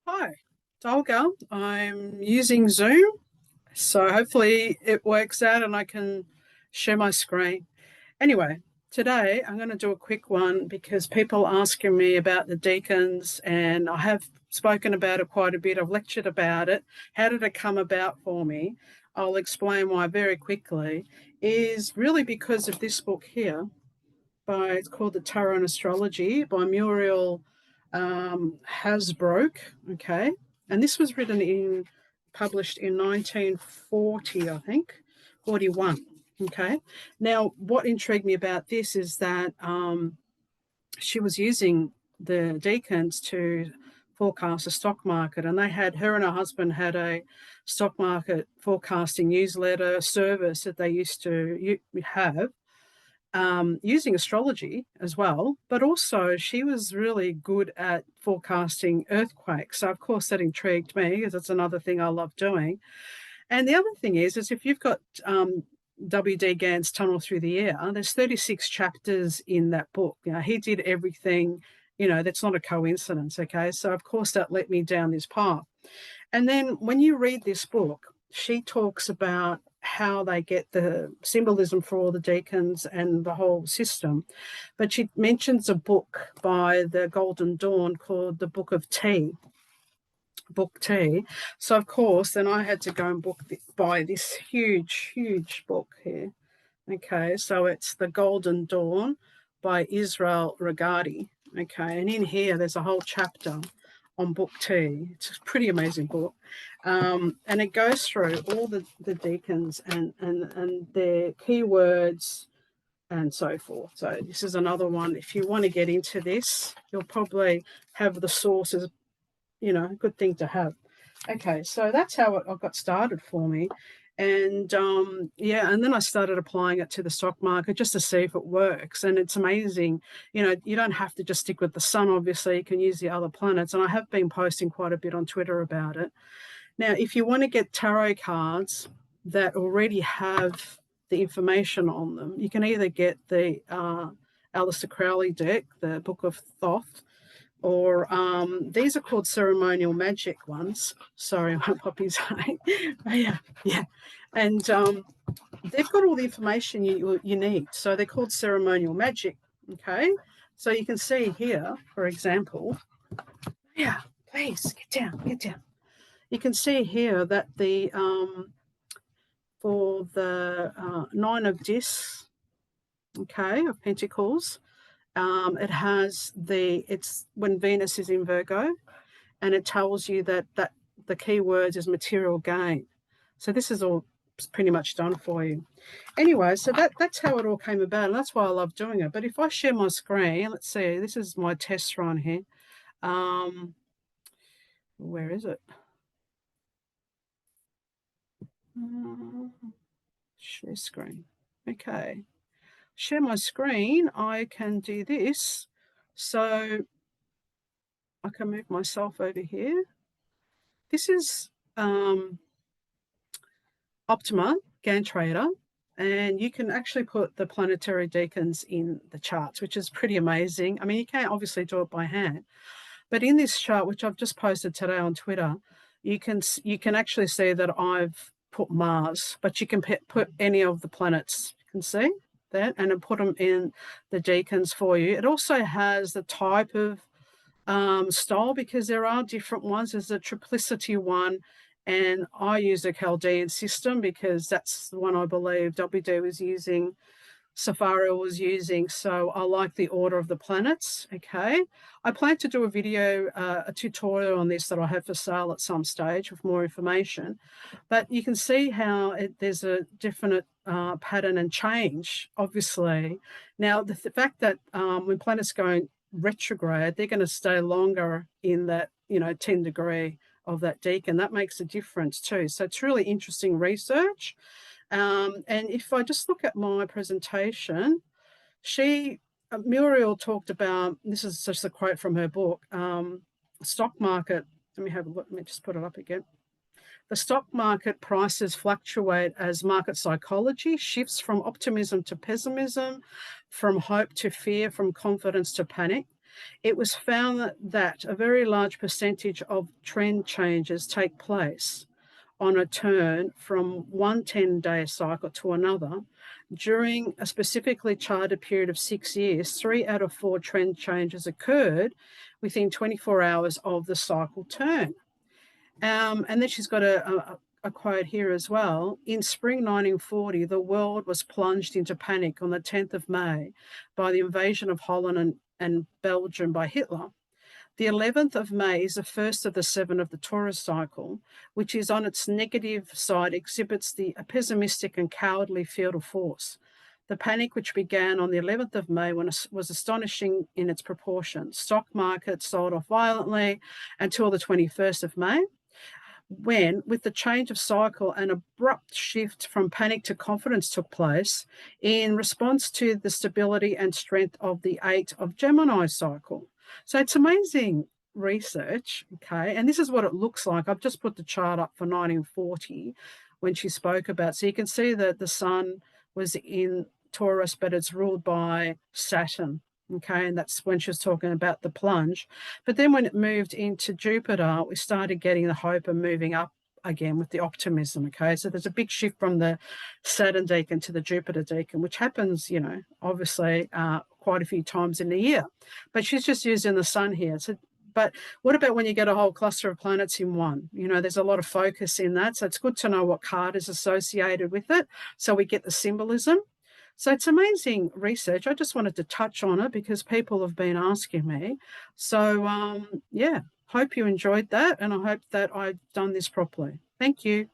Hi, it's Olga. I'm using Zoom, so hopefully it works out and I can share my screen. Anyway, today I'm going to do a quick one because people are asking me about the Decans, and I have spoken about it quite a bit. I've lectured about it. How did it come about for me? I'll explain why very quickly. Is really because of this book here it's called The Tarot and Astrology by Muriel Hasbrouck. Okay. And this was published in 1940, I think, 41. Okay. Now, what intrigued me about this is that she was using the Decans to forecast the stock market, and her and her husband had a stock market forecasting newsletter service that they used to have, using astrology as well, but also she was really good at forecasting earthquakes. So, of course, that intrigued me because that's another thing I love doing. And the other thing is if you've got W.D. Gann's Tunnel Through the Air, there's 36 chapters in that book. You know, he did everything, that's not a coincidence, okay? So, of course, that led me down this path. And then when you read this book, she talks about how they get the symbolism for all the Decans and the whole system. But she mentions a book by the Golden Dawn called the Book T. So, of course, then I had to go and buy this huge, huge book here. Okay, so it's The Golden Dawn by Israel Regardie. Okay, and in here there's a whole chapter on Book T. It's a pretty amazing book. And it goes through all the Decans and their keywords and so forth. So this is another one. If you want to get into this, you'll probably have the sources, a good thing to have. Okay, so that's how it got started for me. And and then I started applying it to the stock market just to see if it works. And it's amazing. You don't have to just stick with the sun, obviously. You can use the other planets. And I have been posting quite a bit on Twitter about it. Now, if you want to get tarot cards that already have the information on them, you can either get the Aleister Crowley deck, the Book of Thoth, or these are called ceremonial magic ones. Sorry, my puppy's yeah. And they've got all the information you need. So they're called ceremonial magic. Okay, so you can see here, for example, please get down. You can see here that for the Nine of Discs, okay, of Pentacles, it's when Venus is in Virgo, and it tells you that the key words is material gain. So this is all pretty much done for you. Anyway, so that's how it all came about, and that's why I love doing it. But if I share my screen, let's see, this is my test run here. Where is it? Share screen. Okay. Share my screen, I can do this. So I can move myself over here. This is Optima Gann Trader, and you can actually put the planetary decans in the charts, which is pretty amazing. I mean, you can't obviously do it by hand, but in this chart, which I've just posted today on Twitter, you can actually see that I've put Mars, but you can put any of the planets. You can see that, and put them in the decans for you. It also has the type of style, because there are different ones. There's a triplicity one, and I use a Chaldean system because that's the one I believe WD was using, Safari was using. So I like the order of the planets. Okay, I plan to do a video, a tutorial on this that I have for sale at some stage with more information. But you can see how there's a definite pattern and change, obviously. Now, the fact that when planets go retrograde, they're going to stay longer in that 10 degree of that decan. That makes a difference too. So it's really interesting research. And if I just look at my presentation, Muriel talked about, this is just a quote from her book, stock market. Let me have a look. Let me just put it up again. The stock market prices fluctuate as market psychology shifts from optimism to pessimism, from hope to fear, from confidence to panic. it was found that a very large percentage of trend changes take place on a turn from one 10-day cycle to another during a specifically charted period of 6 years. 3 out of 4 trend changes occurred within 24 hours of the cycle turn. And then she's got a quote here as well. In spring 1940, the world was plunged into panic on the 10th of May by the invasion of Holland and Belgium by Hitler. The 11th of May is the first of the 7 of the Taurus cycle, which is on its negative side, exhibits the pessimistic and cowardly field of force. The panic, which began on the 11th of May, was astonishing in its proportions. Stock markets sold off violently until the 21st of May, when, with the change of cycle, an abrupt shift from panic to confidence took place in response to the stability and strength of the 8 of Gemini cycle. So it's amazing research, okay? And this is what it looks like. I've just put the chart up for 1940 when she spoke about. So you can see that the sun was in Taurus, but it's ruled by Saturn, okay? And that's when she was talking about the plunge. But then when it moved into Jupiter, we started getting the hope and moving up again with the optimism, okay? So there's a big shift from the Saturn decan to the Jupiter decan, which happens, you know, obviously quite a few times in a year. But she's just using the sun here. So, but what about when you get a whole cluster of planets in one? You know, there's a lot of focus in that. So it's good to know what card is associated with it, so we get the symbolism. So it's amazing research. I just wanted to touch on it because people have been asking me. So, yeah, hope you enjoyed that, and I hope that I've done this properly. Thank you.